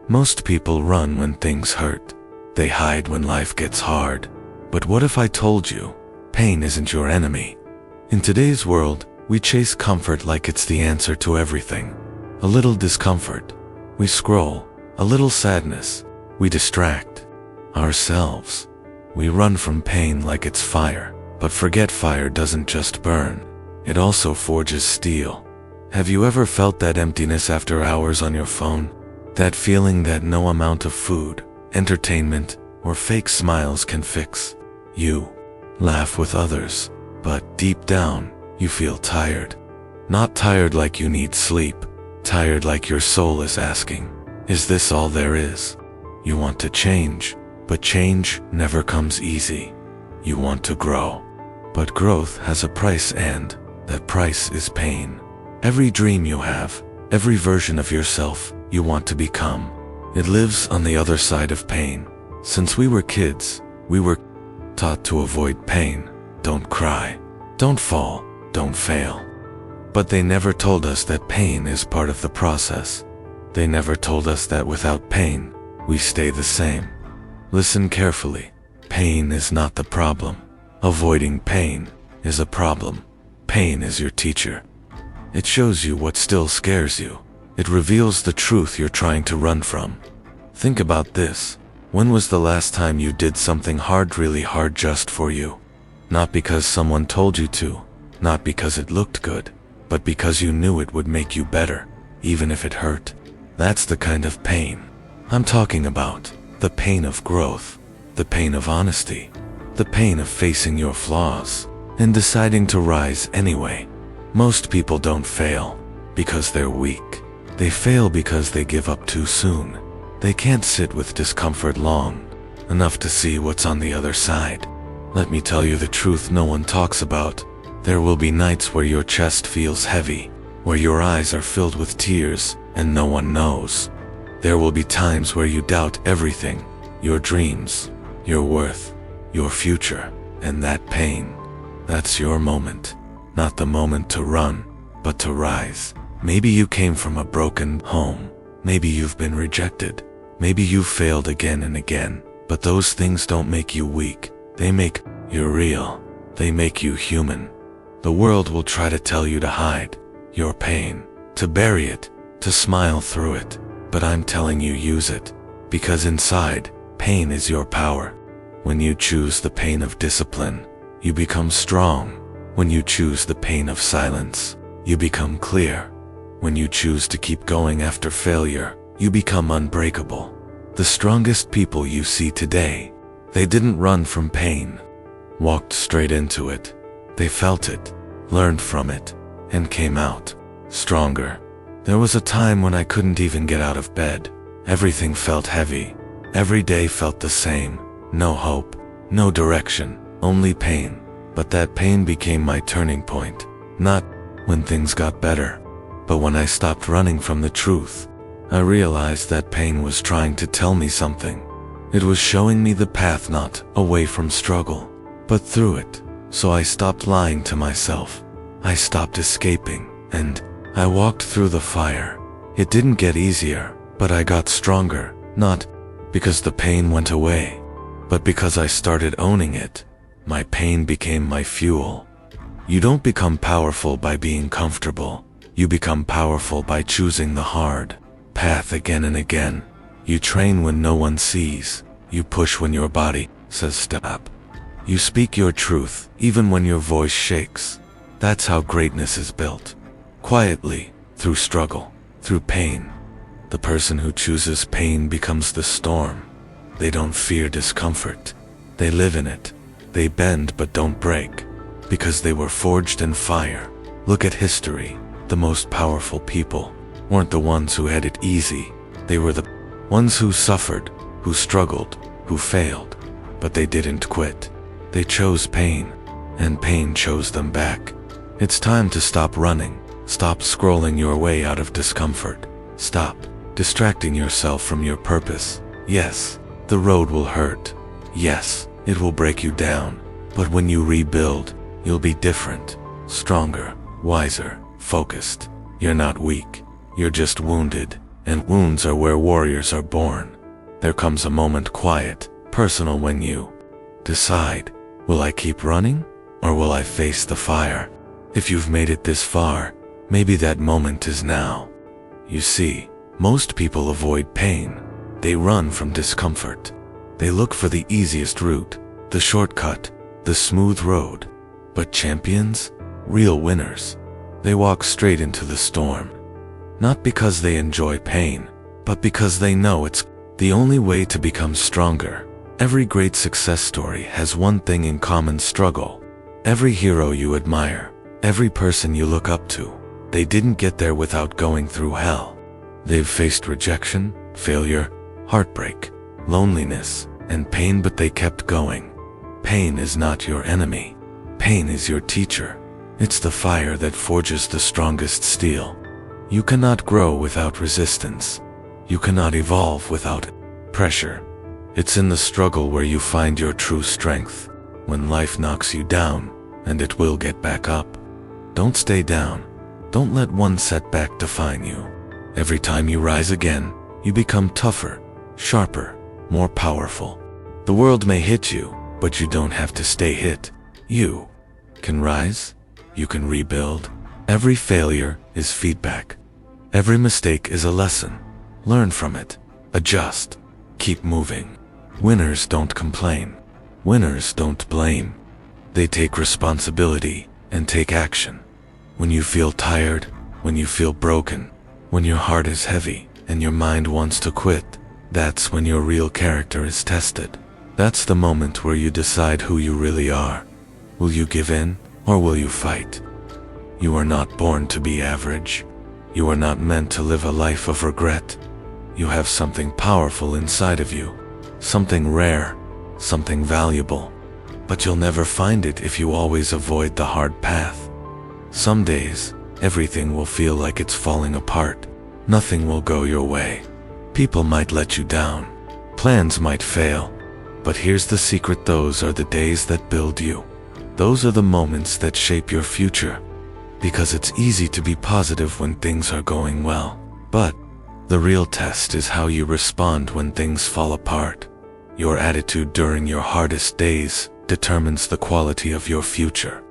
Most people run when things hurt. They hide when life gets hard. But what if I told you, pain isn't your enemy? In today's world, we chase comfort like it's the answer to everything. A little discomfort, we scroll. A little sadness, we distract ourselves. We run from pain like it's fire, but forget fire doesn't just burn. It also forges steel. Have you ever felt that emptiness after hours on your phone? That feeling that no amount of food, entertainment, or fake smiles can fix. You laugh with others, but deep down, you feel tired. Not tired like you need sleep, tired like your soul is asking, is this all there is? You want to change, but change never comes easy. You want to grow, but growth has a price, and that price is pain. Every dream you have, every version of yourself you want to become, it lives on the other side of pain. Since we were kids, we were taught to avoid pain. Don't cry, don't fall, don't fail. But they never told us that pain is part of the process. They never told us that without pain, we stay the same. Listen carefully. Pain is not the problem. Avoiding pain is a problem. Pain is your teacher. It shows you what still scares you. It reveals the truth you're trying to run from. Think about this. When was the last time you did something hard, really hard, just for you? Not because someone told you to, not because it looked good, but because you knew it would make you better, even if it hurt. That's the kind of pain I'm talking about. The pain of growth, the pain of honesty, the pain of facing your flaws and deciding to rise anyway. Most people don't fail because they're weak. They fail because they give up too soon. They can't sit with discomfort long enough to see what's on the other side. Let me tell you the truth no one talks about. There will be nights where your chest feels heavy, where your eyes are filled with tears, and no one knows. There will be times where you doubt everything, your dreams, your worth, your future, and that pain, that's your moment. Not the moment to run, but to rise. Maybe you came from a broken home. Maybe you've been rejected. Maybe you've failed again and again. But those things don't make you weak. They make you real. They make you human. The world will try to tell you to hide your pain, to bury it, to smile through it. But I'm telling you, use it. Because inside, pain is your power. When you choose the pain of discipline, you become strong. When you choose the pain of silence, you become clear. When you choose to keep going after failure, you become unbreakable. The strongest people you see today, they didn't run from pain, walked straight into it. They felt it, learned from it, and came out stronger. There was a time when I couldn't even get out of bed. Everything felt heavy. Every day felt the same. No hope, no direction, only pain. But that pain became my turning point. Not when things got better, but when I stopped running from the truth. I realized that pain was trying to tell me something. It was showing me the path, not away from struggle, but through it. So I stopped lying to myself. I stopped escaping, and I walked through the fire. It didn't get easier, but I got stronger, not because the pain went away, but because I started owning it. My pain became my fuel. You don't become powerful by being comfortable. You become powerful by choosing the hard path again and again. You train when no one sees. You push when your body says stop. You speak your truth even when your voice shakes. That's how greatness is built. Quietly, through struggle, through pain. The person who chooses pain becomes the storm. They don't fear discomfort. They live in it. They bend but don't break, because they were forged in fire. Look at history. The most powerful people weren't the ones who had it easy. They were the ones who suffered, who struggled, who failed. But they didn't quit. They chose pain, and pain chose them back. It's time to stop running. Stop scrolling your way out of discomfort. Stop distracting yourself from your purpose. Yes, the road will hurt. Yes, it will break you down. But when you rebuild, you'll be different, stronger, wiser, focused. You're not weak. You're just wounded, And wounds are where warriors are born. There comes a moment quiet, personal when you decide, will I keep running or will I face the fire? If you've made it this far, maybe that moment is now. You see, most people avoid pain. They run from discomfort. They look for the easiest route, the shortcut, the smooth road. But champions, real winners, they walk straight into the storm. Not because they enjoy pain, but because they know it's the only way to become stronger. Every great success story has one thing in common: struggle. Every hero you admire, every person you look up to, they didn't get there without going through hell. They've faced rejection, failure, heartbreak, loneliness, and pain, but they kept going. Pain is not your enemy. Pain is your teacher. It's the fire that forges the strongest steel. You cannot grow without resistance. You cannot evolve without pressure. It's in the struggle where you find your true strength. When life knocks you down, and it will get back up, don't stay down. Don't let one setback define you. Every time you rise again, you become tougher, sharper, more powerful. The world may hit you, but you don't have to stay hit. You can rise. You can rebuild. Every failure is feedback. Every mistake is a lesson. Learn from it. Adjust. Keep moving. Winners don't complain. Winners don't blame. They take responsibility and take action. When you feel tired, when you feel broken, when your heart is heavy and your mind wants to quit, that's when your real character is tested. That's the moment where you decide who you really are. Will you give in or will you fight? You are not born to be average. You are not meant to live a life of regret. You have something powerful inside of you, something rare, something valuable. But you'll never find it if you always avoid the hard path. Some days, everything will feel like it's falling apart. Nothing will go your way. People might let you down. Plans might fail. But here's the secret: those are the days that build you. Those are the moments that shape your future. Because it's easy to be positive when things are going well. But the real test is how you respond when things fall apart. Your attitude during your hardest days determines the quality of your future.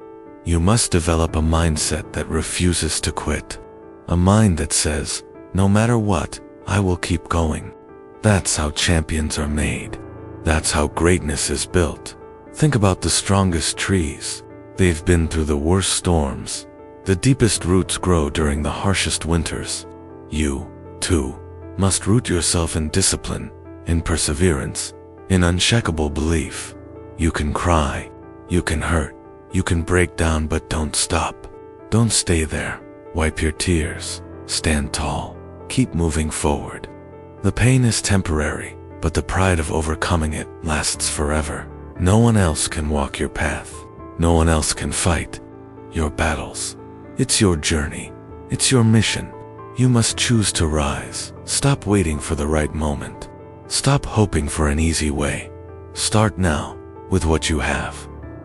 You must develop a mindset that refuses to quit. A mind that says, no matter what, I will keep going. That's how champions are made. That's how greatness is built. Think about the strongest trees. They've been through the worst storms. The deepest roots grow during the harshest winters. You, too, must root yourself in discipline, in perseverance, in unshakable belief. You can cry, you can hurt, you can break down, but don't stop. Don't stay there. Wipe your tears. Stand tall. Keep moving forward. The pain is temporary, but the pride of overcoming it lasts forever. No one else can walk your path. No one else can fight your battles. It's your journey. It's your mission. You must choose to rise. Stop waiting for the right moment. Stop hoping for an easy way. Start now with what you have.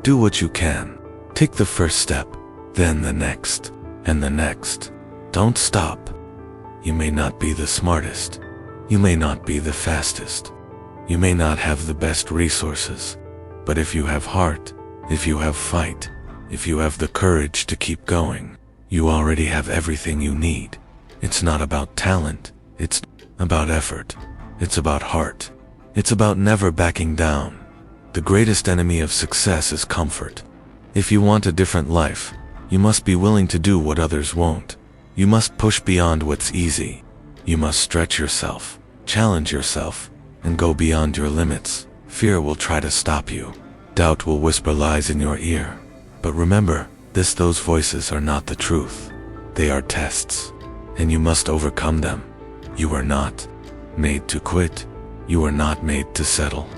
Do what you can. Take the first step, then the next, and the next. Don't stop. You may not be the smartest. You may not be the fastest. You may not have the best resources. But if you have heart, if you have fight, if you have the courage to keep going, you already have everything you need. It's not about talent. It's about effort. It's about heart. It's about never backing down. The greatest enemy of success is comfort. If you want a different life, you must be willing to do what others won't. You must push beyond what's easy. You must stretch yourself, challenge yourself, and go beyond your limits. Fear will try to stop you. Doubt will whisper lies in your ear. But remember, those voices are not the truth. They are tests, and you must overcome them. You are not made to quit. You are not made to settle.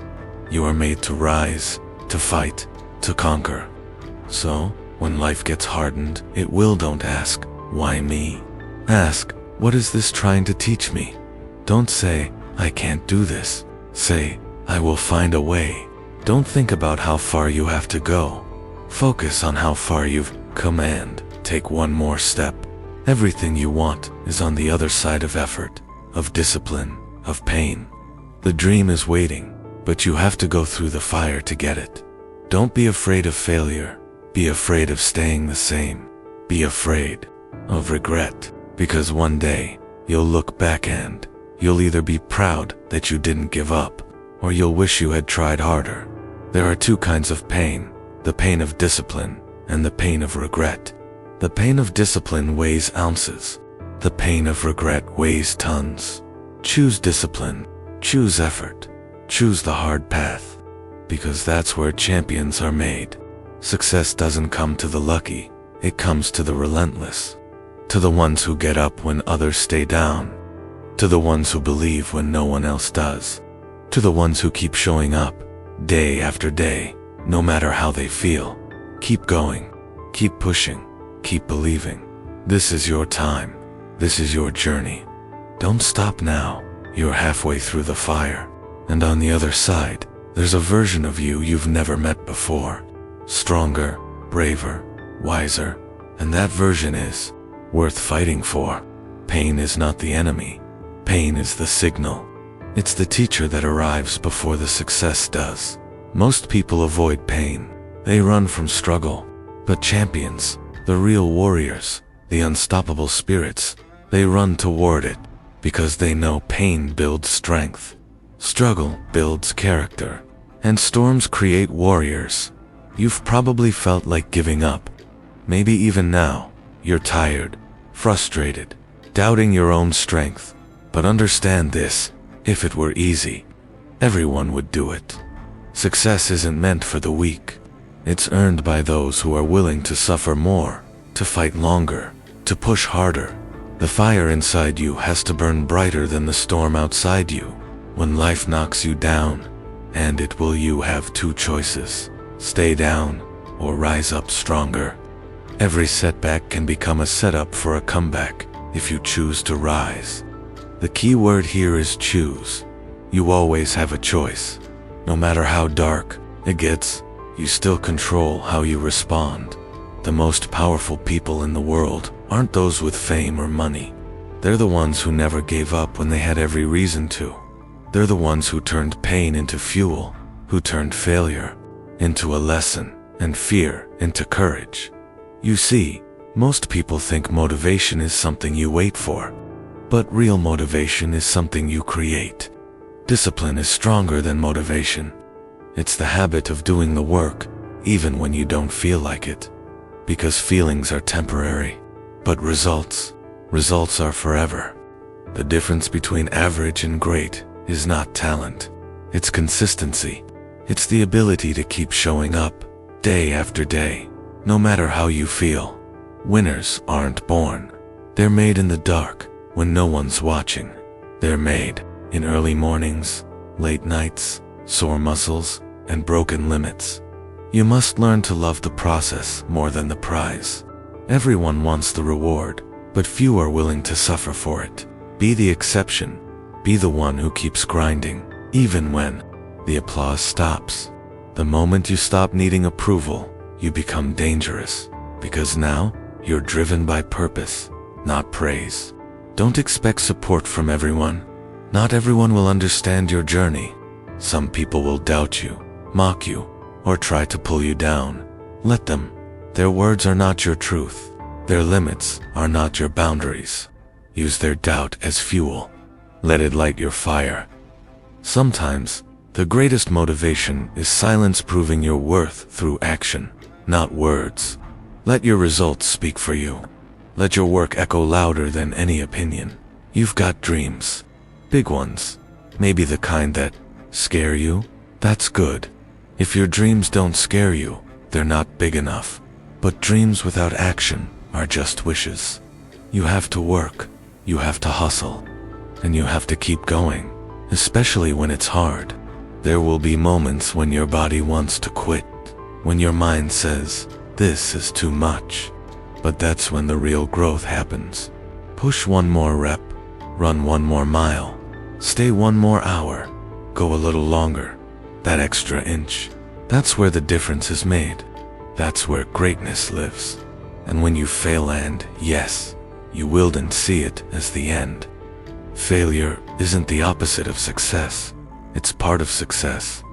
You are made to rise, to fight, to conquer. So, when life gets hardened, don't ask, why me? Ask, what is this trying to teach me? Don't say, I can't do this. Say, I will find a way. Don't think about how far you have to go. Focus on how far you've come and take one more step. Everything you want is on the other side of effort. of discipline, of pain. The dream is waiting, but you have to go through the fire to get it. Don't be afraid of failure. Be afraid of staying the same. Be afraid of regret, because one day you'll look back and you'll either be proud that you didn't give up, or you'll wish you had tried harder. There are two kinds of pain, the pain of discipline and the pain of regret. The pain of discipline weighs ounces. The pain of regret weighs tons. Choose discipline. Choose effort. Choose the hard path, because that's where champions are made. Success doesn't come to the lucky, it comes to the relentless. To the ones who get up when others stay down. To the ones who believe when no one else does. To the ones who keep showing up, day after day, no matter how they feel. Keep going, keep pushing, keep believing. This is your time, this is your journey. Don't stop now, you're halfway through the fire. And on the other side, there's a version of you you've never met before. Stronger, braver, wiser, and that version is worth fighting for. Pain is not the enemy. Pain is the signal. It's the teacher that arrives before the success does. Most people avoid pain. They run from struggle. But champions, the real warriors, the unstoppable spirits, they run toward it because they know pain builds strength. Struggle builds character, and storms create warriors. You've probably felt like giving up. Maybe even now, you're tired, frustrated, doubting your own strength. But understand this, if it were easy, everyone would do it. Success isn't meant for the weak. It's earned by those who are willing to suffer more, to fight longer, to push harder. The fire inside you has to burn brighter than the storm outside you. When life knocks you down, and it will, you have two choices: stay down or rise up stronger. Every setback can become a setup for a comeback if you choose to rise. The key word here is choose. You always have a choice. No matter how dark it gets, you still control how you respond. The most powerful people in the world aren't those with fame or money. They're the ones who never gave up when they had every reason to. They're the ones who turned pain into fuel, who turned failure into a lesson, and fear into courage. You see, most people think motivation is something you wait for, but real motivation is something you create. Discipline is stronger than motivation. It's the habit of doing the work, even when you don't feel like it. Because feelings are temporary, but results are forever. The difference between average and great is not talent. It's consistency. It's the ability to keep showing up, day after day, no matter how you feel. Winners aren't born. They're made in the dark, when no one's watching. They're made in early mornings, late nights, sore muscles, and broken limits. You must learn to love the process more than the prize. Everyone wants the reward, but few are willing to suffer for it. Be the exception. Be the one who keeps grinding, even when the applause stops. The moment you stop needing approval, you become dangerous, because now you're driven by purpose, not praise. Don't expect support from everyone. Not everyone will understand your journey. Some people will doubt you, mock you, or try to pull you down. Let them. Their words are not your truth. Their limits are not your boundaries. Use their doubt as fuel. Let it light your fire. Sometimes, the greatest motivation is silence, proving your worth through action, not words. Let your results speak for you. Let your work echo louder than any opinion. You've got dreams. Big ones. Maybe the kind that scare you. That's good. If your dreams don't scare you, they're not big enough. But dreams without action are just wishes. You have to work. You have to hustle. And you have to keep going, especially when it's hard. There will be moments when your body wants to quit, when your mind says, this is too much. But that's when the real growth happens. Push one more rep, run one more mile, stay one more hour, go a little longer. That extra inch, that's where the difference is made. That's where greatness lives. And when you fail and, yes, you will then see it as the end. Failure isn't the opposite of success. It's part of success.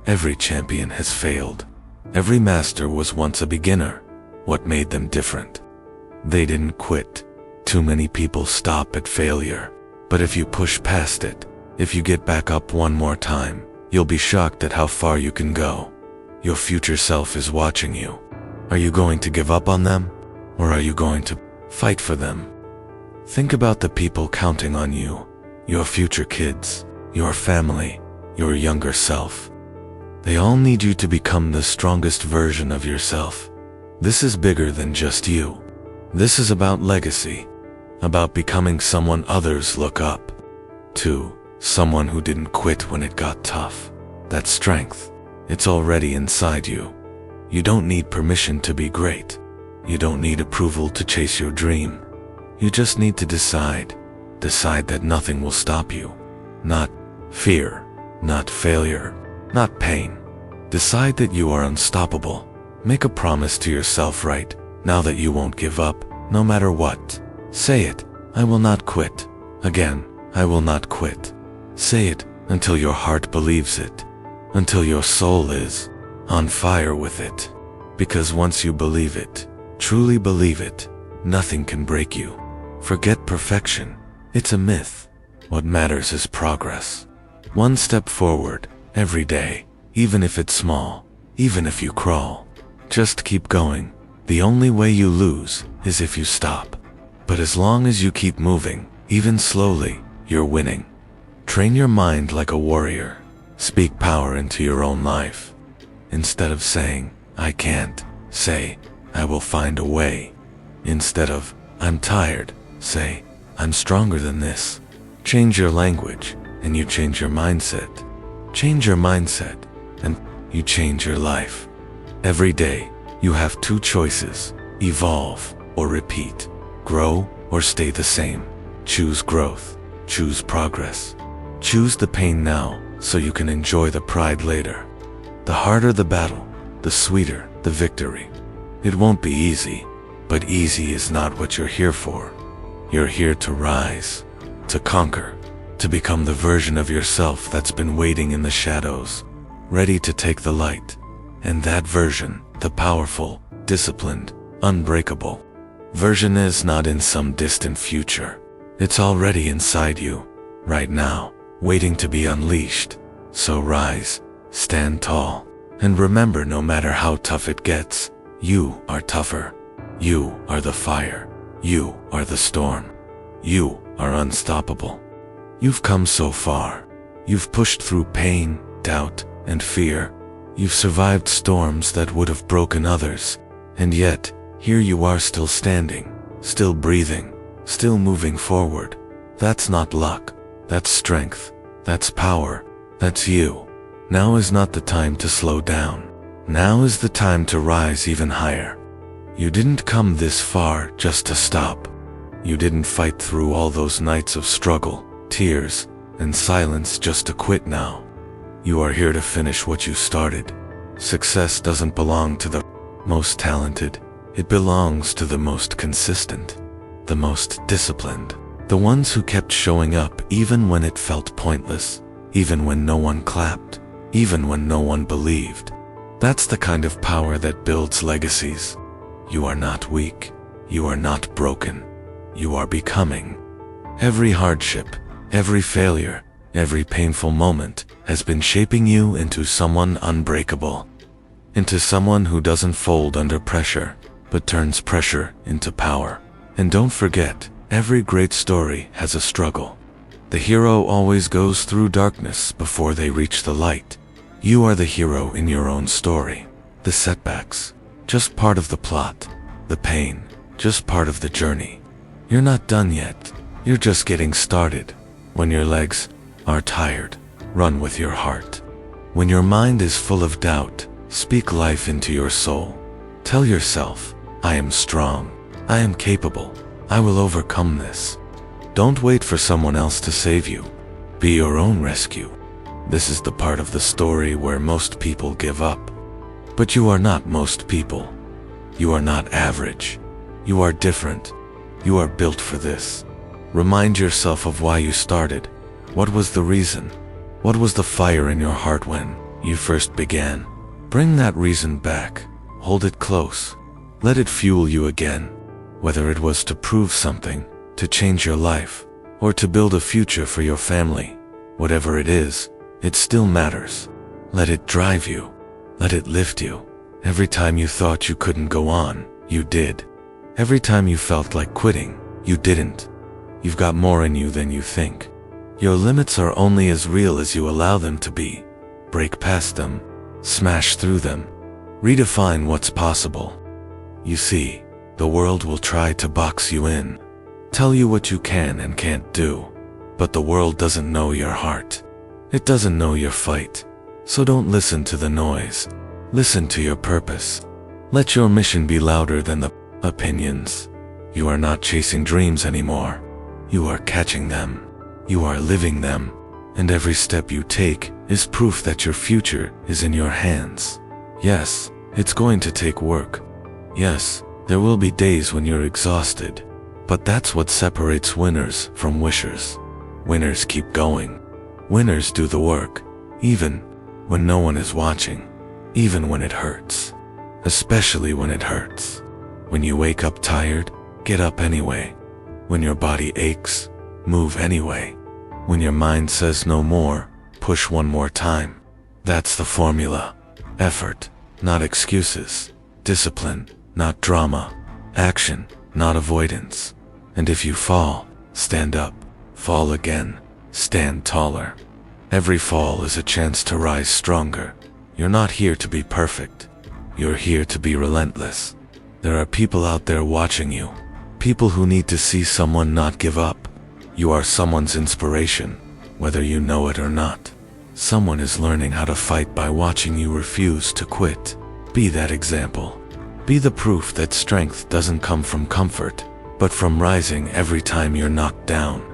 Every champion has failed. Every master was once a beginner. What made them different? They didn't quit. Too many people stop at failure. But if you push past it, if you get back up one more time, you'll be shocked at how far you can go. Your future self is watching you. Are you going to give up on them? Or are you going to fight for them? Think about the people counting on you. Your future kids, your family, your younger self. They all need you to become the strongest version of yourself. This is bigger than just you. This is about legacy, about becoming someone others look up to, someone who didn't quit when it got tough. That strength, it's already inside you. You don't need permission to be great. You don't need approval to chase your dream. You just need to decide that nothing will stop you. Not fear, not failure, not pain. Decide that you are unstoppable. Make a promise to yourself right now that you won't give up, no matter what. Say it, I will not quit. Again, I will not quit. Say it until your heart believes it, until your soul is on fire with it. Because once you believe it, truly believe it, nothing can break you. Forget perfection. It's a myth. What matters is progress. One step forward, every day, even if it's small, even if you crawl. Just keep going. The only way you lose is if you stop. But as long as you keep moving, even slowly, you're winning. Train your mind like a warrior. Speak power into your own life. Instead of saying, I can't, say, I will find a way. Instead of, I'm tired, say, I'm stronger than this. Change your language, and you change your mindset. Change your mindset, and you change your life. Every day, you have two choices: evolve or repeat, grow or stay the same. Choose growth, choose progress. Choose the pain now so you can enjoy the pride later. The harder the battle, the sweeter the victory. It won't be easy, but easy is not what you're here for. You're here to rise, to conquer, to become the version of yourself that's been waiting in the shadows, ready to take the light. And that version, the powerful, disciplined, unbreakable version, is not in some distant future. It's already inside you, right now, waiting to be unleashed. So rise, stand tall, and remember, no matter how tough it gets, you are tougher. You are the fire. You are the storm. You are unstoppable. You've come so far. You've pushed through pain, doubt, and fear. You've survived storms that would have broken others. And yet, here you are, still standing, still breathing, still moving forward. That's not luck. That's strength. That's power. That's you. Now is not the time to slow down. Now is the time to rise even higher. You didn't come this far just to stop. You didn't fight through all those nights of struggle, tears, and silence just to quit now. You are here to finish what you started. Success doesn't belong to the most talented. It belongs to the most consistent, the most disciplined, the ones who kept showing up even when it felt pointless, even when no one clapped, even when no one believed. That's the kind of power that builds legacies. You are not weak. You are not broken. You are becoming. Every hardship, every failure, every painful moment has been shaping you into someone unbreakable, into someone who doesn't fold under pressure, but turns pressure into power. And don't forget, every great story has a struggle. The hero always goes through darkness before they reach the light. You are the hero in your own story. The setbacks, just part of the plot. The pain, just part of the journey. You're not done yet. You're just getting started. When your legs are tired, run with your heart. When your mind is full of doubt, speak life into your soul. Tell yourself, I am strong. I am capable. I will overcome this. Don't wait for someone else to save you. Be your own rescue. This is the part of the story where most people give up. But you are not most people. You are not average. You are different. You are built for this. Remind yourself of why you started. What was the reason? What was the fire in your heart when you first began? Bring that reason back. Hold it close. Let it fuel you again. Whether it was to prove something, to change your life, or to build a future for your family, whatever it is, it still matters. Let it drive you. Let it lift you. Every time you thought you couldn't go on, you did. Every time you felt like quitting, you didn't. You've got more in you than you think. Your limits are only as real as you allow them to be. Break past them. Smash through them. Redefine what's possible. You see, the world will try to box you in, tell you what you can and can't do. But the world doesn't know your heart. It doesn't know your fight. So don't listen to the noise. Listen to your purpose. Let your mission be louder than the opinions. You are not chasing dreams anymore. You are catching them. You are living them. And every step you take is proof that your future is in your hands. Yes, it's going to take work. Yes, there will be days when you're exhausted. But that's what separates winners from wishers. Winners keep going. Winners do the work, even when no one is watching, even when it hurts. Especially when it hurts. When you wake up tired, get up anyway. When your body aches, move anyway. When your mind says no more, push one more time. That's the formula. Effort, not excuses. Discipline, not drama. Action, not avoidance. And if you fall, stand up. Fall again. Stand taller. Every fall is a chance to rise stronger. You're not here to be perfect. You're here to be relentless. There are people out there watching you. People who need to see someone not give up. You are someone's inspiration, whether you know it or not. Someone is learning how to fight by watching you refuse to quit. Be that example. Be the proof that strength doesn't come from comfort, but from rising every time you're knocked down.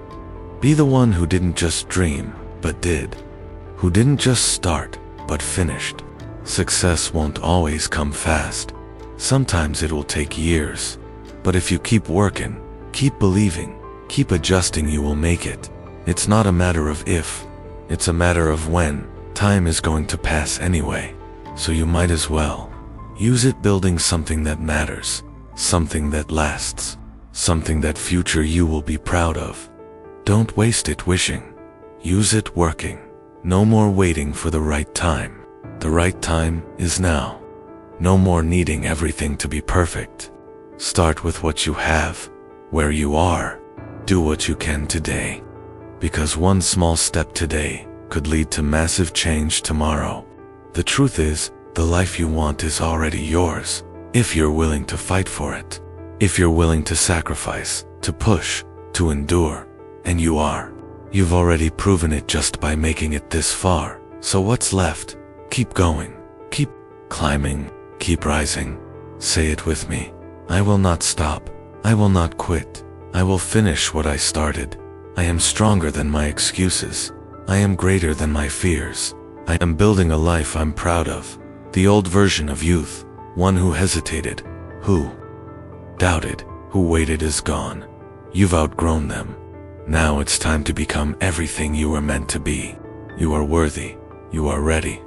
Be the one who didn't just dream, but did. Who didn't just start, but finished. Success won't always come fast. Sometimes it will take years. But if you keep working, keep believing, keep adjusting, you will make it. It's not a matter of if, it's a matter of when. Time is going to pass anyway, so you might as well use it building something that matters, something that lasts, something that future you will be proud of. Don't waste it wishing. Use it working. No more waiting for the right time. The right time is now. No more needing everything to be perfect. Start with what you have, where you are. Do what you can today. Because one small step today could lead to massive change tomorrow. The truth is, the life you want is already yours, if you're willing to fight for it. If you're willing to sacrifice, to push, to endure. And you are. You've already proven it just by making it this far. So what's left? Keep going. Keep climbing. Keep rising. Say it with me. I will not stop. I will not quit. I will finish what I started. I am stronger than my excuses. I am greater than my fears. I am building a life I'm proud of. The old version of youth, one who hesitated, who doubted, who waited is gone. You've outgrown them. Now it's time to become everything you were meant to be. You are worthy. You are ready.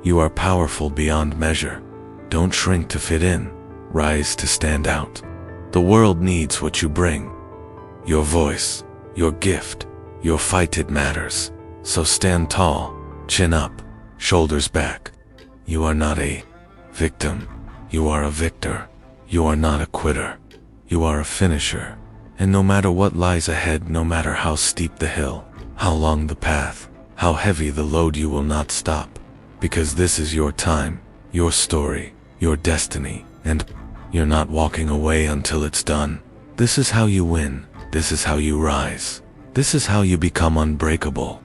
You are powerful beyond measure. Don't shrink to fit in. Rise to stand out. The world needs what you bring. Your voice, your gift, your fight, it matters. So stand tall, chin up, shoulders back. You are not a victim. You are a victor. You are not a quitter. You are a finisher. And no matter what lies ahead, no matter how steep the hill, how long the path, how heavy the load, you will not stop. Because this is your time, your story, your destiny, and you're not walking away until it's done. This is how you win. This is how you rise. This is how you become unbreakable.